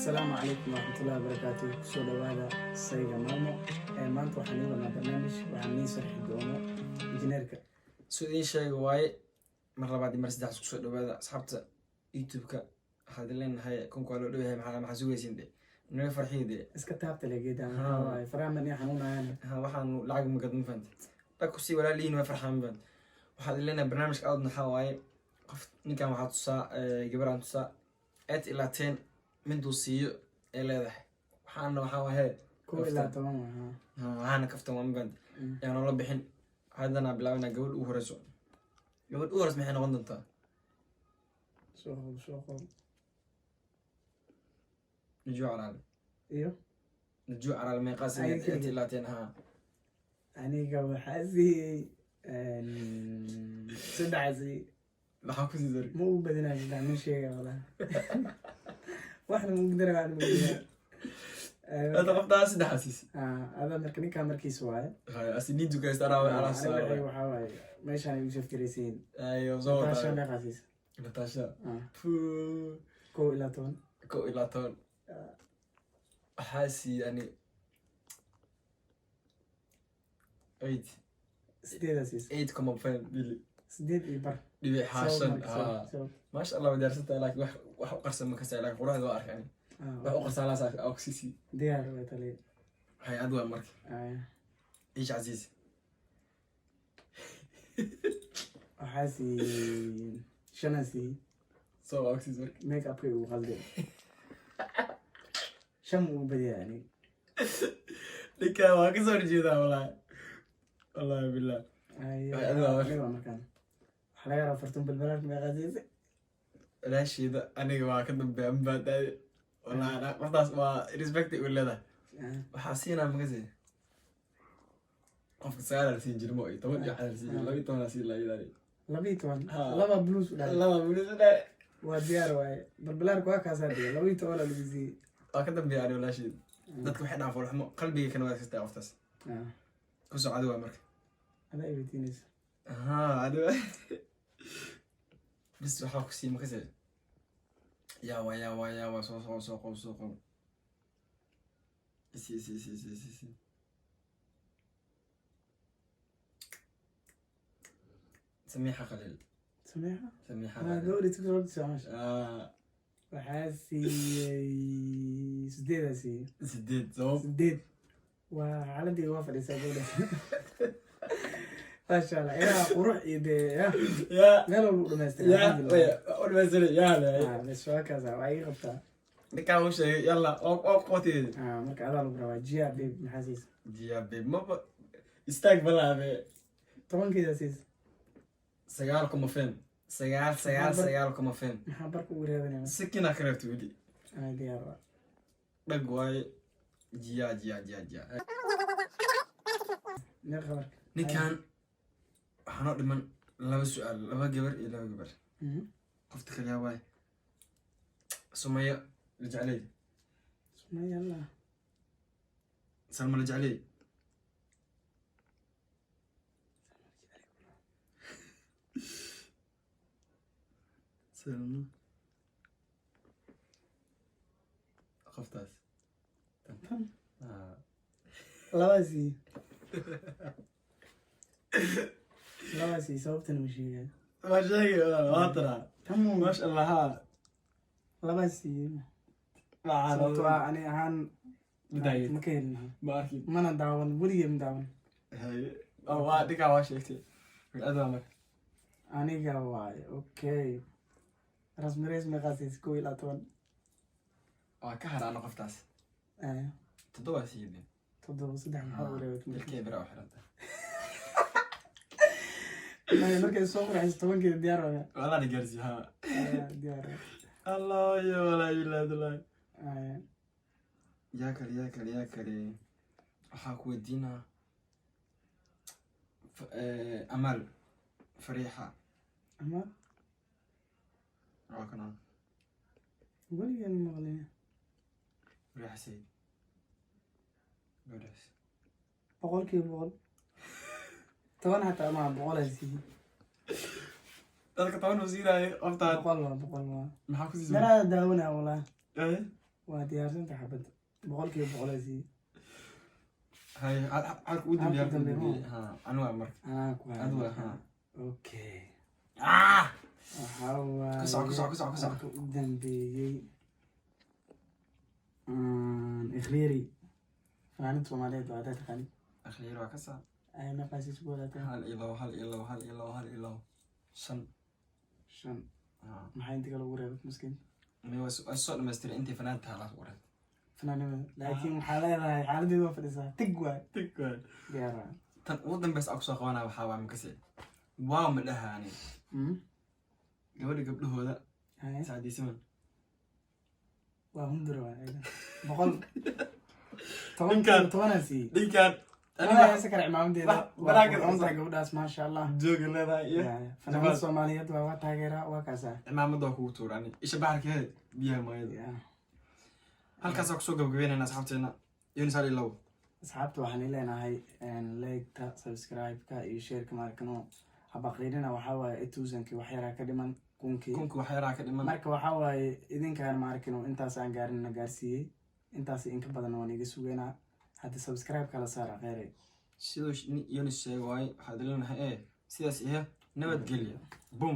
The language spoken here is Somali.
السلام عليكم ورحمة الله وبركاته. سو دوادا سيغا مالمو maanta waxaan wadnaa barnaamij waxaan nii sharxi doono injineerka sidoo idin sheegay waaye mar labaad iyo mar saddex isku soo dhawaada asxaabta youtube-ka waxaad leenahay kunka waa loo dhow yahay maxaa sugaysiin de naga farxiyo de iska taabta legeedaan waxaa waaye faraha nii xanuunayaan waxaan lacag magadin fahanti dhag kusii walaalihiin waa farxaan baan waxaad leenahay barnaamijka aad maxaa waaye qof ninkan waxaa tusaa gabaraan tusaa 8 ilaa 10 miduu siiyo ee leedahay waxaana waxaa waaye 1 ilaa 10 waxaana kaftan waa maband yaa noola bixin haddana bilaabana gabadh ugu horeyso gabadh ugu horeyso maxay noqon doontaa soo qob najuu calaal iyo najuu calaal may qaasay 8 ilaa 10 aniga waxaa siiyey sadexaasi maxaa ku sii daray ma u badinayo daamin sheega wala waxna ma gudara aan ma هذا قفطان سيده حسيس هذا مركني كان مركيس واي هاي اسنين دوكاي استرا على الصار waxa waaye meeshan ay soo fiiraysiin ايوه زود taashan dhaqaasiis نتاشا كو الى تون كو الى تون حاسي يعني ايد سديداسيس ايد كما فين بيلي سديد يبر دبي حاشن ما شاء الله ودرست لك wax qarsan ma ka saayay quraxda waa arkay wax u qarsan la saak oxysi diyaar way tali hay adwa markii ايش عزيز waxaasi shanasi soo oxysi make up ku qalde sham u badiyani لك waa ka soo jeedaa wallahi billah adwa markan waxa laga rabaa fartun balbalad ma qadiisay raashida aniga waa ka dambeeyay baadaay wallahi waxdaas waa respect u leedahay waxa siinaa magazine qofka sagaal siin jirmo ay 10 jaxal siin 12 siin la yiraahdo 12 laba blues waa diyaar waaye balbalaarku waa kaas hadii 12 la bisi waa ka dambeeyay aniga raashid dadku waxay dhaafo raxmo qalbiga kana waa kastaa waqtaas ku soo cadawa marka ana ibtinis cadawa بس waxaa ku sii makasay yaa waa soo qow si سميحة خليل سميحة دوري تقول تسامش وحاسي سديداسي سديد زوب سديد وعلى دي وافر يسابونا ما شاء الله يا قروح يدي يا نلو المستر يا المستر يا بس شو كذا واي غبطة نكاو شيء يلا او قوتي مرك هذا لو برا جيا بيب محاسيس جيا بيب ما استقبل ابي طبعا كده سيس سياركم فين سياركم فين محبرك وريبنا سكينة كرفت ودي دي اربع دغواي جيا نخبرك ninkan waxaan dhiman laba su'aal laba gabar iyo laba gabar qofta kaliya waay Sumaya lajaclay Sumaya Allah Salma lajaclay Salma qoftaas labasi labasi sababtan u sheegay ma sheegay waa tara tamu ma sha Allah ha labasi sababtu ani ahaan bidaayay ma keenna ma arki mana daawan weligeed ma daawan hay waa dhiga waa sheegtay adama aniga waay okay rasmarees ma qasis 1 ilaa 10 waa ka haraan qoftaas toddoba siidin toddoba saddex maxaa wareegay markay bira xiranta markay soo qorayso 10 diyaar ah wala dhigarsi ha diyaar Allah ya wala ilaha yaa kale waxa ku weydiina amal fariixa amal kana weligeed ma maqlin fariixa sayid بس بقول كي بقول طبعا حتى مع بقول هذي dadka 10 wasiir ay qofta بقول ما maxaa ku sii لا داونا والله waa diyaarsanta xabad boqolkiiba boqolaasi hay halka u dambeeyay ha anu waa marka anaa ku adu waa ha okay كسع قدام بيجي إخليري فأنا صومالية وعدات خالي أخيرا كسع أنا قاسي تقول هل إله شن ما حين تقول وريبك مسكين ما هو السؤال مستر أنت فنان تعرف ورد فنان لكن حالة دي وفرسها تقوى يا وضن بس أقصى قوانا وحاوة مكسر واو من لها يعني gabadha gabdhahooda saadiisman waa hundur boqol tobanasi ninkan aniga sakar imaamadeyda waa gabadhaas maasha allah jooga leedahay fanaanada Soomaaliyeed waa taageera waa kaasa imaamada waa kugu tuurani isha baarkeed biyaha maayada halkaas ku soo gabagabeynayna asxaabteena yonisal ilaw asxaabta waxaan ileenahay like-ta subscribe-ka iyo share-ka markano habaqeynina waxa waaye 2000 wax yara ka dhiman kunki wax yara ka dhiman marka waxa waaye idinkaan ma arkino intaas aan gaarina gaarsiiyay intaas in ka badan oo niga sugeena hadda subscribe kala saar qeeray sidoo yonis sheegay waxa dilanahay sidaas nabadgelyo boom